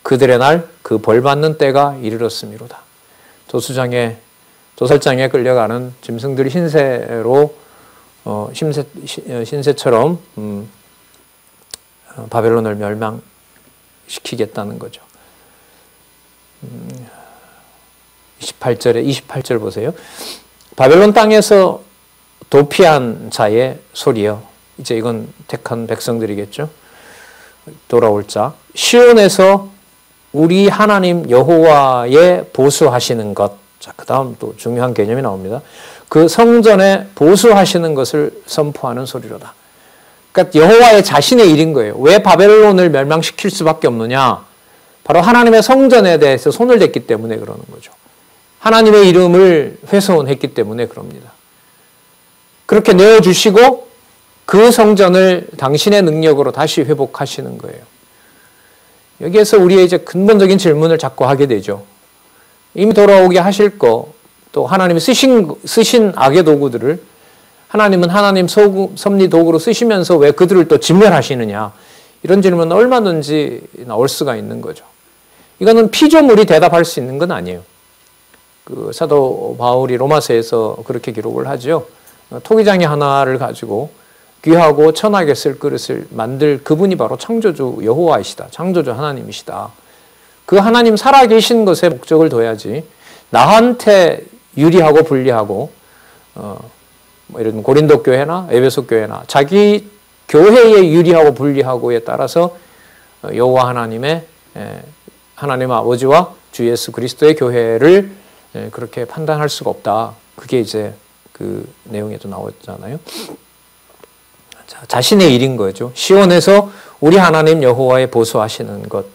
그들의 날 그 벌받는 때가 이르렀음이로다. 도살장에 끌려가는 짐승들이 신세처럼 바벨론을 멸망시키겠다는 거죠. 28절 보세요. 바벨론 땅에서 도피한 자의 소리요. 이제 이건 택한 백성들이겠죠. 돌아올 자. 시온에서 우리 하나님 여호와의 보수하시는 것. 자, 그 다음 또 중요한 개념이 나옵니다. 그 성전에 보수하시는 것을 선포하는 소리로다. 그러니까 여호와의 자신의 일인 거예요. 왜 바벨론을 멸망시킬 수밖에 없느냐? 바로 하나님의 성전에 대해서 손을 댔기 때문에 그러는 거죠. 하나님의 이름을 훼손했기 때문에 그럽니다. 그렇게 내어주시고 그 성전을 당신의 능력으로 다시 회복하시는 거예요. 여기에서 우리의 이제 근본적인 질문을 자꾸 하게 되죠. 이미 돌아오게 하실 거, 또 하나님이 쓰신 악의 도구들을 하나님은 하나님 섭리 도구로 쓰시면서 왜 그들을 또 진멸하시느냐. 이런 질문은 얼마든지 나올 수가 있는 거죠. 이거는 피조물이 대답할 수 있는 건 아니에요. 그 사도 바울이 로마서에서 그렇게 기록을 하죠. 토기장이 하나를 가지고 귀하고 천하게 쓸 그릇을 만들 그분이 바로 창조주 여호와이시다. 창조주 하나님이시다. 그 하나님 살아계신 것에 목적을 둬야지 나한테 유리하고 불리하고 이런 고린도 교회나 에베소 교회나 자기 교회에 유리하고 불리하고에 따라서 여호와 하나님의 하나님 아버지와 주 예수 그리스도의 교회를 그렇게 판단할 수가 없다. 그게 이제 그 내용에도 나왔잖아요. 자신의 일인 거죠. 시온에서 우리 하나님 여호와의 보수하시는 것,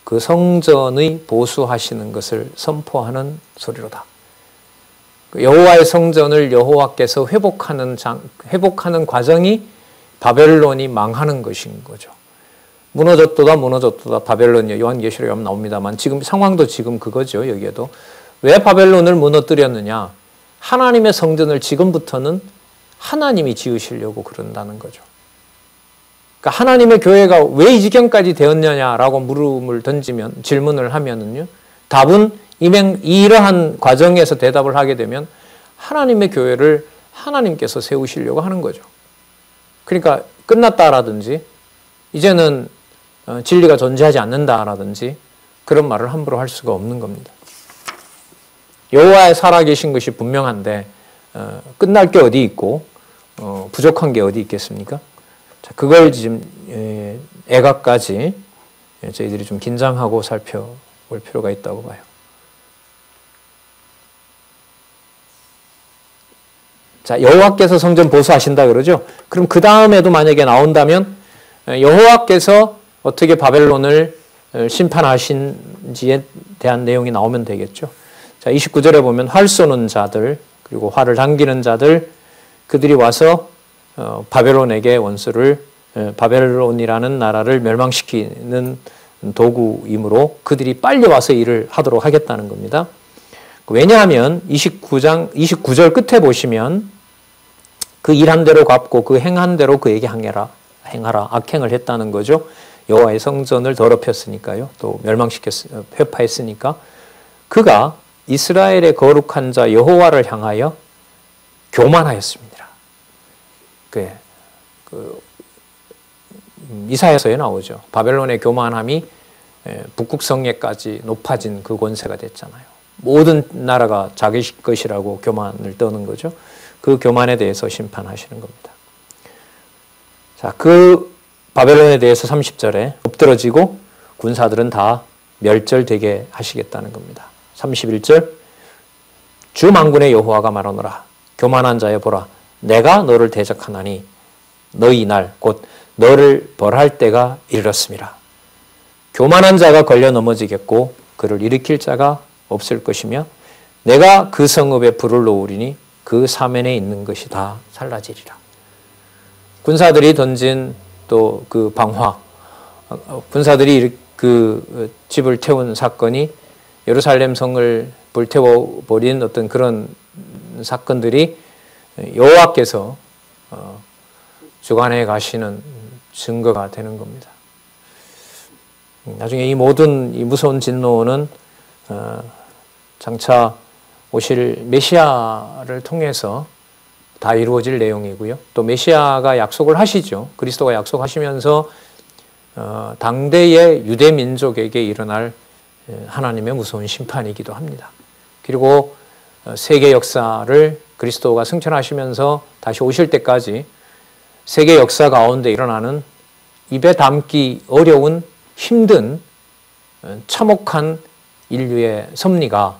그 성전의 보수하시는 것을 선포하는 소리로다. 여호와의 성전을 여호와께서 회복하는 과정이 바벨론이 망하는 것인 거죠. 무너졌도다 바벨론이요. 요한계시록에 하면 나옵니다만 지금 상황도 지금 그거죠. 여기에도 왜 바벨론을 무너뜨렸느냐? 하나님의 성전을 지금부터는 하나님이 지으시려고 그런다는 거죠. 그러니까 하나님의 교회가 왜 이 지경까지 되었느냐라고 질문을 하면은요, 답은 이러한 과정에서 대답을 하게 되면 하나님의 교회를 하나님께서 세우시려고 하는 거죠. 그러니까 끝났다라든지 이제는 진리가 존재하지 않는다라든지 그런 말을 함부로 할 수가 없는 겁니다. 여호와의 살아계신 것이 분명한데 끝날 게 어디 있고 부족한 게 어디 있겠습니까? 자, 그걸 지금 애각까지 저희들이 좀 긴장하고 살펴볼 필요가 있다고 봐요. 자, 여호와께서 성전 보수하신다 그러죠? 그럼 그 다음에도 만약에 나온다면 여호와께서 어떻게 바벨론을 심판하신지에 대한 내용이 나오면 되겠죠. 자, 29절에 보면 활 쏘는 자들, 그리고 활을 당기는 자들, 그들이 와서 바벨론에게 원수를, 바벨론이라는 나라를 멸망시키는 도구이므로 그들이 빨리 와서 일을 하도록 하겠다는 겁니다. 왜냐하면 29절 끝에 보시면 그 일한 대로 갚고 그 행한 대로 그에게 행하라. 악행을 했다는 거죠. 여호와의 성전을 더럽혔으니까요. 또 회파했으니까. 그가 이스라엘의 거룩한 자 여호와를 향하여 교만하였습니다. 이사야서에 나오죠. 바벨론의 교만함이 북극 성에까지 높아진 그 권세가 됐잖아요. 모든 나라가 자기 것이라고 교만을 떠는 거죠. 그 교만에 대해서 심판하시는 겁니다. 자, 그 바벨론에 대해서 30절에 엎드러지고 군사들은 다 멸절되게 하시겠다는 겁니다. 31절 주 만군의 여호와가 말하노라. 교만한 자여 보라. 내가 너를 대적하나니 너희 날 곧 너를 벌할 때가 이르렀음이라. 교만한 자가 걸려 넘어지겠고 그를 일으킬 자가 없을 것이며 내가 그 성읍에 불을 놓으리니 그 사면에 있는 것이 다 살라지리라. 군사들이 던진 또 그 방화, 군사들이 그 집을 태운 사건이 예루살렘 성을 불태워 버린 어떤 그런 사건들이 여호와께서 주관해 가시는 증거가 되는 겁니다. 나중에 이 모든 이 무서운 진노는 장차 오실 메시아를 통해서 다 이루어질 내용이고요. 또 메시아가 약속을 하시죠. 그리스도가 약속하시면서 당대의 유대 민족에게 일어날 하나님의 무서운 심판이기도 합니다. 그리고 세계 역사를 그리스도가 승천하시면서 다시 오실 때까지 세계 역사 가운데 일어나는 입에 담기 어려운 힘든 참혹한 인류의 섭리가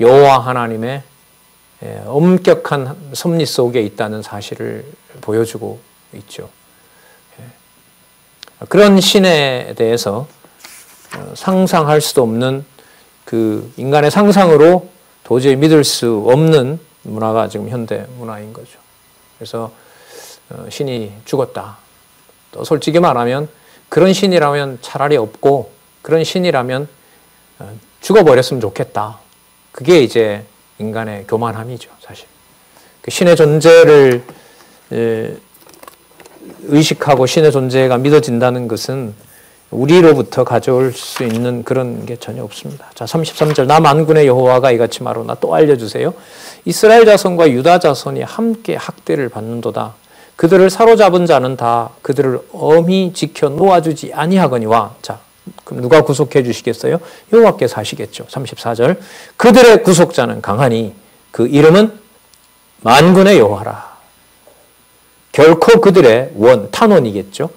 여호와 하나님의 엄격한 섭리 속에 있다는 사실을 보여주고 있죠. 그런 신에 대해서 상상할 수도 없는 그 인간의 상상으로 도저히 믿을 수 없는 문화가 지금 현대 문화인 거죠. 그래서 신이 죽었다. 또 솔직히 말하면 그런 신이라면 차라리 없고 그런 신이라면 죽어버렸으면 좋겠다. 그게 이제 인간의 교만함이죠, 사실. 그 신의 존재를 의식하고 신의 존재가 믿어진다는 것은 우리로부터 가져올 수 있는 그런 게 전혀 없습니다. 자, 33절. 나 만군의 여호와가 이같이 말하노라. 또 알려주세요. 이스라엘 자손과 유다 자손이 함께 학대를 받는도다. 그들을 사로잡은 자는 다 그들을 엄히 지켜 놓아주지 아니하거니와. 자, 그럼 누가 구속해 주시겠어요? 여호와께서 하시겠죠. 34절. 그들의 구속자는 강하니 그 이름은 만군의 여호와라. 결코 그들의 원, 탄원이겠죠.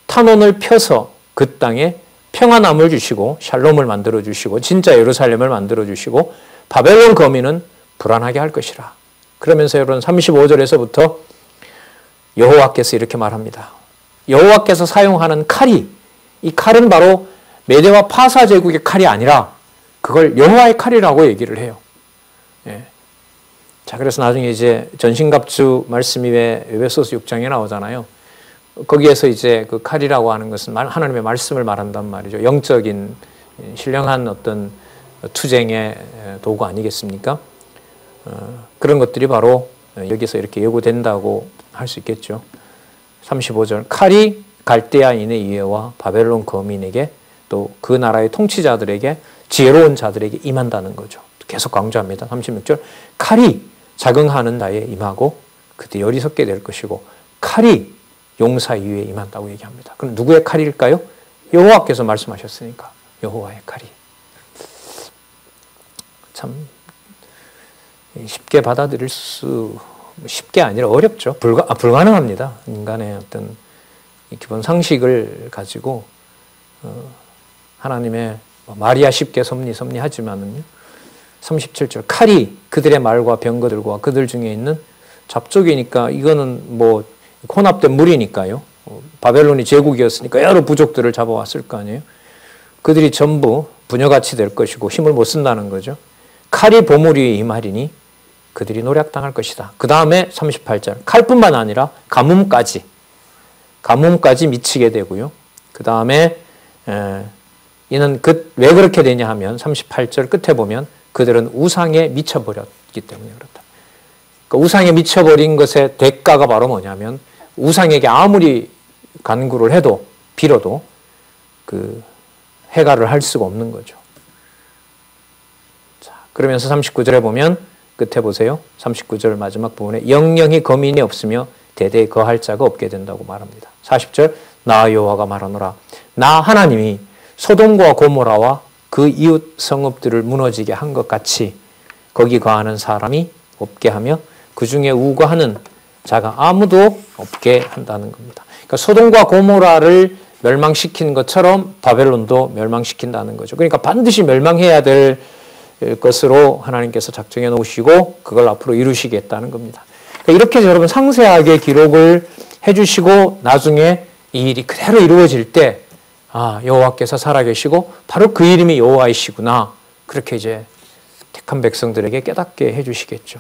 탄원을 펴서 그 땅에 평안함을 주시고 샬롬을 만들어 주시고 진짜 예루살렘을 만들어 주시고 바벨론 거민은 불안하게 할 것이라. 그러면서 여러분 35절에서부터 여호와께서 이렇게 말합니다. 여호와께서 사용하는 칼이, 이 칼은 바로 메대와 파사 제국의 칼이 아니라 그걸 여호와의 칼이라고 얘기를 해요. 예. 자, 그래서 나중에 이제 전신갑주 말씀이 왜 에베소서 6장에 나오잖아요. 거기에서 이제 그 칼이라고 하는 것은 하나님의 말씀을 말한단 말이죠. 영적인 신령한 어떤 투쟁의 도구 아니겠습니까? 그런 것들이 바로 여기서 이렇게 예고된다고 할 수 있겠죠. 35절. 칼이 갈대아인의 이해와 바벨론 거민에게 또 그 나라의 통치자들에게 지혜로운 자들에게 임한다는 거죠. 계속 강조합니다. 36절. 칼이 자긍하는 나에 임하고 그때 열이 섞게 될 것이고 칼이 용사 이위에 임한다고 얘기합니다. 그럼 누구의 칼일까요? 여호와께서 말씀하셨으니까 여호와의 칼이. 참 쉽게 받아들일 수, 쉽게 아니라 어렵죠. 불가능합니다. 인간의 어떤 기본 상식을 가지고 하나님의 말이야 쉽게 섭리하지만은요. 37절. 칼이 그들의 말과 병거들과 그들 중에 있는 잡족이니까 이거는 뭐 혼합된 무리니까요. 바벨론이 제국이었으니까 여러 부족들을 잡아왔을 거 아니에요. 그들이 전부 부녀같이 될 것이고 힘을 못 쓴다는 거죠. 칼이 보물 위에 임하리니 그들이 노략당할 것이다. 그 다음에 38절. 칼뿐만 아니라 가뭄까지 미치게 되고요. 그 다음에 이는 왜 그렇게 되냐 하면 38절 끝에 보면 그들은 우상에 미쳐버렸기 때문에 그렇다. 그러니까 우상에 미쳐버린 것의 대가가 바로 뭐냐면 우상에게 아무리 간구를 해도 빌어도 그 해가를 할 수가 없는 거죠. 자, 그러면서 39절에 보면 끝에 보세요. 39절 마지막 부분에 영영이 거민이 없으며 대대에 거할 자가 없게 된다고 말합니다. 40절. 나 여호와가 말하노라. 나 하나님이 소돔과 고모라와 그 이웃 성읍들을 무너지게 한 것 같이 거기 거하는 사람이 없게 하며 그 중에 우거하는 자가 아무도 없게 한다는 겁니다. 그러니까 소돔과 고모라를 멸망시킨 것처럼 바벨론도 멸망시킨다는 거죠. 그러니까 반드시 멸망해야 될 것으로 하나님께서 작정해 놓으시고 그걸 앞으로 이루시겠다는 겁니다. 이렇게 여러분 상세하게 기록을 해주시고 나중에 이 일이 그대로 이루어질 때 여호와께서 살아계시고 바로 그 이름이 여호와이시구나. 그렇게 이제 택한 백성들에게 깨닫게 해주시겠죠.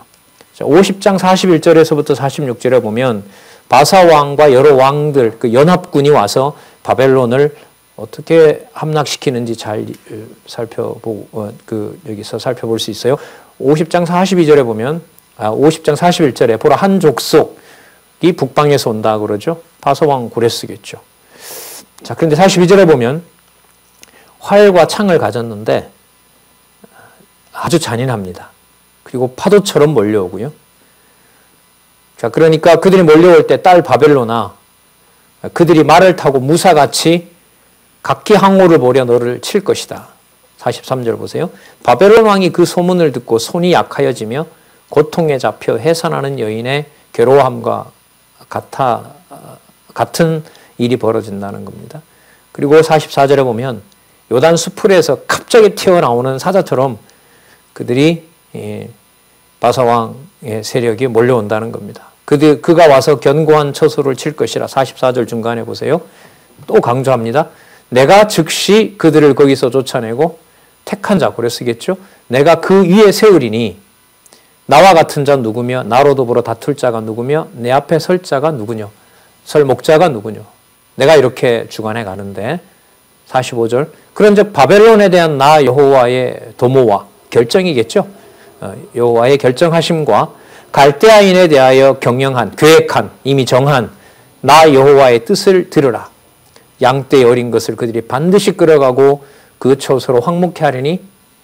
50장 41절에서부터 46절에 보면 바사 왕과 여러 왕들, 그 연합군이 와서 바벨론을 어떻게 함락시키는지 잘 여기서 살펴볼 수 있어요. 50장 42절에 보면, 50장 41절에 보라 한 족속이 북방에서 온다 그러죠. 바사 왕 고레스겠죠. 자, 그런데 42절에 보면 활과 창을 가졌는데 아주 잔인합니다. 그리고 파도처럼 몰려오고요. 자, 그러니까 그들이 몰려올 때 딸 바벨론아, 그들이 말을 타고 무사같이 각기 항오를 보려 너를 칠 것이다. 43절 보세요. 바벨론 왕이 그 소문을 듣고 손이 약하여지며 고통에 잡혀 해산하는 여인의 괴로움과 같은 일이 벌어진다는 겁니다. 그리고 44절에 보면 요단 수풀에서 갑자기 튀어나오는 사자처럼 그들이 바사 왕의 세력이 몰려온다는 겁니다. 그가 와서 견고한 처소를 칠 것이라. 44절 중간에 보세요. 또 강조합니다. 내가 즉시 그들을 거기서 쫓아내고 택한 자, 고래 쓰겠죠. 내가 그 위에 세우리니 나와 같은 자 누구며 나로 더불어 다툴 자가 누구며 내 앞에 설 자가 누구뇨. 설 목자가 누구뇨. 내가 이렇게 주관해 가는데 45절 그런즉 바벨론에 대한 나 여호와의 도모와 결정이겠죠. 여호와의 결정하심과 갈대아인에 대하여 경영한, 계획한, 이미 정한 나 여호와의 뜻을 들으라. 양떼 어린 것을 그들이 반드시 끌어가고 그 처소로 황무케 하리니.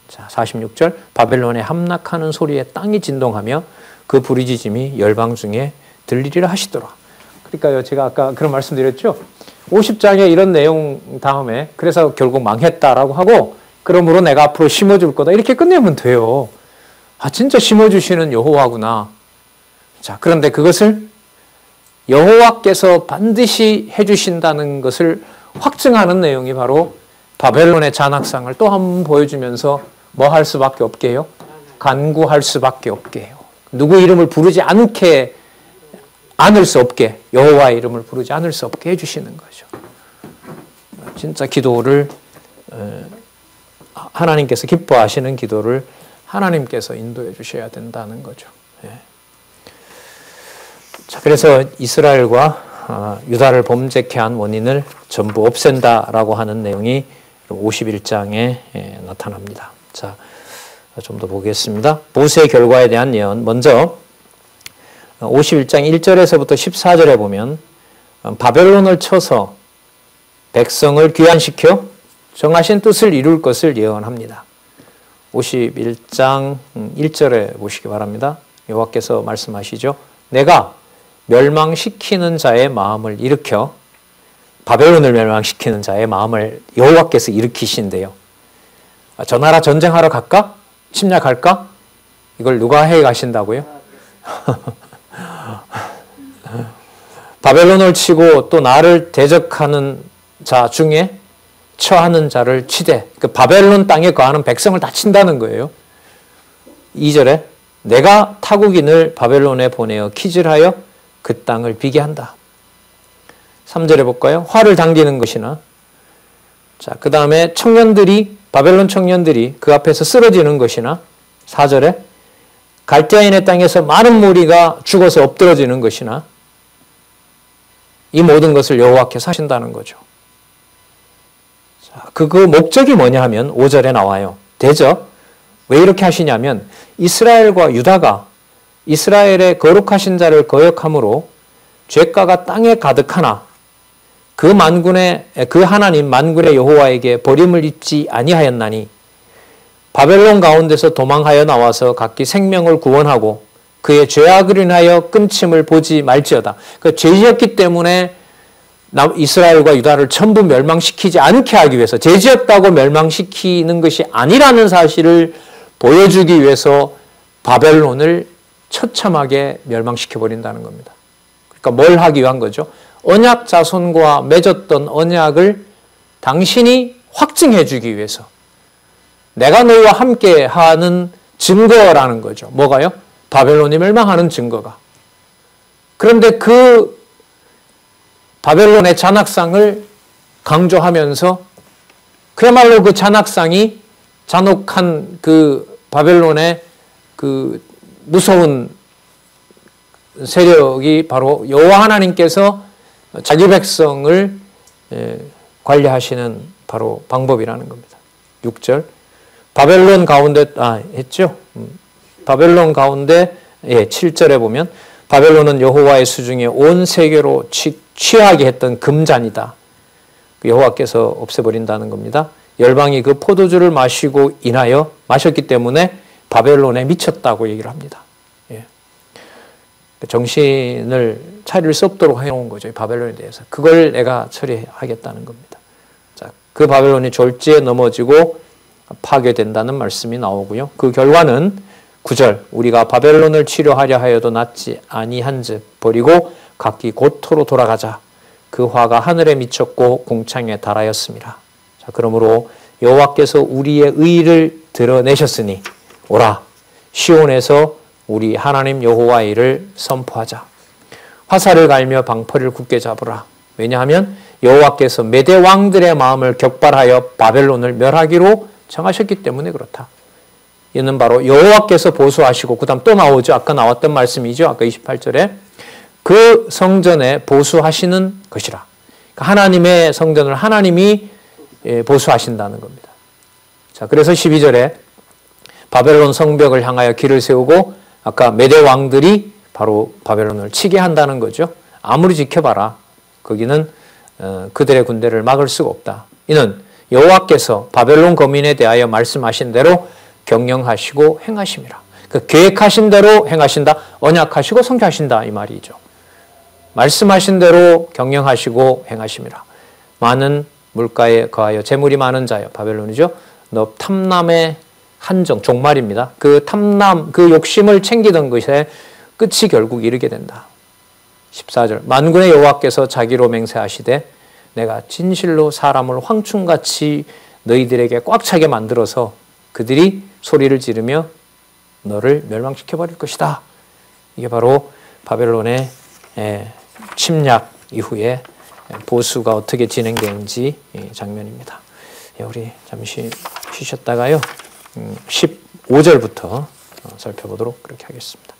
자, 46절 바벨론에 함락하는 소리에 땅이 진동하며 그 부르짖음이 열방 중에 들리리라 하시더라. 그러니까요, 제가 아까 그런 말씀드렸죠. 50장에 이런 내용 다음에 그래서 결국 망했다라고 하고 그러므로 내가 앞으로 심어줄 거다 이렇게 끝내면 돼요. 진짜 심어주시는 여호와구나. 자, 그런데 그것을 여호와께서 반드시 해주신다는 것을 확증하는 내용이 바로 바벨론의 잔악상을 또 한 번 보여주면서 뭐 할 수밖에 없게 해요? 간구할 수밖에 없게 해요. 누구 이름을 부르지 않을 수 없게, 여호와의 이름을 부르지 않을 수 없게 해주시는 거죠. 진짜 기도를 하나님께서 기뻐하시는 기도를 하나님께서 인도해 주셔야 된다는 거죠. 자, 그래서 이스라엘과 유다를 범죄케 한 원인을 전부 없앤다라고 하는 내용이 51장에 나타납니다. 자, 좀 더 보겠습니다. 보스의 결과에 대한 예언. 먼저 51장 1절에서부터 14절에 보면 바벨론을 쳐서 백성을 귀환시켜 정하신 뜻을 이룰 것을 예언합니다. 51장 1절에 보시기 바랍니다. 여호와께서 말씀하시죠. 내가 멸망시키는 자의 마음을 일으켜, 바벨론을 멸망시키는 자의 마음을 여호와께서 일으키신대요. 저 나라 전쟁하러 갈까? 침략할까? 이걸 누가 해 가신다고요? 바벨론을 치고 또 나를 대적하는 자 중에 처하는 자를 치되, 그 바벨론 땅에 거하는 백성을 다 친다는 거예요. 2절에 내가 타국인을 바벨론에 보내어 키질하여 그 땅을 비게 한다. 3절에 볼까요? 활을 당기는 것이나. 자, 그 다음에 바벨론 청년들이 그 앞에서 쓰러지는 것이나. 4절에 갈대아인의 땅에서 많은 무리가 죽어서 엎드러지는 것이나. 이 모든 것을 여호와께서 하신다는 거죠. 자, 그 목적이 뭐냐 하면 5절에 나와요. 대적. 왜 이렇게 하시냐면 이스라엘과 유다가 이스라엘의 거룩하신 자를 거역함으로 죄가가 땅에 가득하나 그 하나님 만군의 여호와에게 버림을 입지 아니하였나니 바벨론 가운데서 도망하여 나와서 각기 생명을 구원하고 그의 죄악을 인하여 끔침을 보지 말지어다. 그 죄지었기 때문에 이스라엘과 유다를 전부 멸망시키지 않게 하기 위해서, 죄지었다고 멸망시키는 것이 아니라는 사실을 보여주기 위해서 바벨론을 처참하게 멸망시켜버린다는 겁니다. 그러니까 뭘 하기 위한 거죠? 언약 자손과 맺었던 언약을 당신이 확증해 주기 위해서, 내가 너희와 함께 하는 증거라는 거죠. 뭐가요? 바벨론이 멸망하는 증거가. 그런데 그 바벨론의 잔악상을 강조하면서 그야말로 그 잔악상이 잔혹한 그 바벨론의 그 무서운 세력이 바로 여호와 하나님께서 자기 백성을 관리하시는 바로 방법이라는 겁니다. 6절 바벨론 가운데 했죠. 바벨론 가운데 7절에 보면 바벨론은 여호와의 수중에 온 세계로 취하게 했던 금잔이다. 여호와께서 없애버린다는 겁니다. 열방이 그 포도주를 마셨기 때문에 바벨론에 미쳤다고 얘기를 합니다. 정신을 차릴 수 없도록 해놓은 거죠. 바벨론에 대해서. 그걸 내가 처리하겠다는 겁니다. 자, 그 바벨론이 졸지에 넘어지고 파괴된다는 말씀이 나오고요. 그 결과는 9절 우리가 바벨론을 치료하려 하여도 낫지 아니한즉 버리고 각기 고토로 돌아가자. 그 화가 하늘에 미쳤고 궁창에 달하였습니다. 자, 그러므로 여호와께서 우리의 의를 드러내셨으니 오라 시온에서 우리 하나님 여호와의 일을 선포하자. 화살을 갈며 방패를 굳게 잡으라. 왜냐하면 여호와께서 메대 왕들의 마음을 격발하여 바벨론을 멸하기로 정하셨기 때문에 그렇다. 이는 바로 여호와께서 보수하시고 그 다음 또 나오죠. 아까 나왔던 말씀이죠. 아까 28절에 그 성전에 보수하시는 것이라. 하나님의 성전을 하나님이 보수하신다는 겁니다. 자, 그래서 12절에 바벨론 성벽을 향하여 길을 세우고 아까 메대 왕들이 바로 바벨론을 치게 한다는 거죠. 아무리 지켜봐라. 거기는 그들의 군대를 막을 수가 없다. 이는 여호와께서 바벨론 거민에 대하여 말씀하신 대로 경영하시고 행하심이라. 그 계획하신 대로 행하신다. 언약하시고 성취하신다. 이 말이죠. 말씀하신 대로 경영하시고 행하심이라. 많은 물가에 거하여 재물이 많은 자여. 바벨론이죠. 너 탐남의 한정, 종말입니다. 그 탐남, 그 욕심을 챙기던 것에 끝이 결국 이르게 된다. 14절 만군의 여호와께서 자기로 맹세하시되 내가 진실로 사람을 황충같이 너희들에게 꽉 차게 만들어서 그들이 소리를 지르며 너를 멸망시켜버릴 것이다. 이게 바로 바벨론의 침략 이후에 보수가 어떻게 진행되는지 장면입니다. 우리 잠시 쉬셨다가요. 15절부터 살펴보도록 그렇게 하겠습니다.